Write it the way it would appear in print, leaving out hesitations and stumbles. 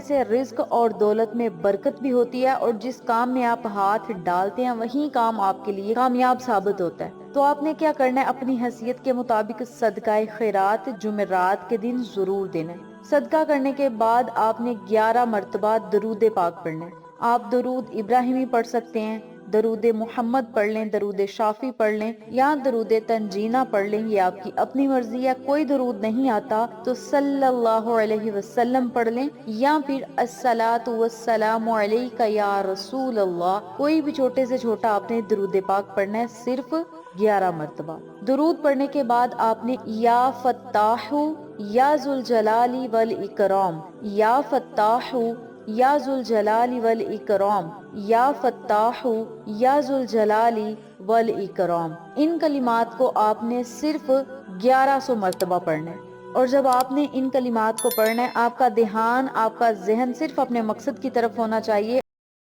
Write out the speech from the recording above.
سے رزق اور دولت میں برکت بھی ہوتی ہے، اور جس کام میں آپ ہاتھ ڈالتے ہیں وہی کام آپ کے لیے کامیاب ثابت ہوتا ہے۔ تو آپ نے کیا کرنا ہے، اپنی حیثیت کے مطابق صدقہ خیرات جمعرات کے دن ضرور دینا ہے۔ صدقہ کرنے کے بعد آپ نے 11 مرتبہ درود پاک پڑھنا ہے۔ آپ درود ابراہیمی پڑھ سکتے ہیں، درود محمد پڑھ لیں، درود شافی پڑھ لیں یا درود تنجینہ پڑھ لیں، یہ آپ کی اپنی مرضی ہے۔ کوئی درود نہیں آتا تو صلی اللہ علیہ وسلم پڑھ لیں، یا پھر الصلاۃ والسلام علیک یا رسول اللہ، کوئی بھی چھوٹے سے چھوٹا آپ نے درود پاک پڑھنا ہے، صرف 11 مرتبہ۔ درود پڑھنے کے بعد آپ نے یا فتاح یا ذوالجلال والاکرام، یا فتاح یا ذوالجلال والاکرام، یا فتاح یا ذوالجلال والاکرام، ان کلمات کو آپ نے صرف 1100 مرتبہ پڑھنا ہے۔ اور جب آپ نے ان کلمات کو پڑھنا ہے، آپ کا دھیان، آپ کا ذہن صرف اپنے مقصد کی طرف ہونا چاہیے۔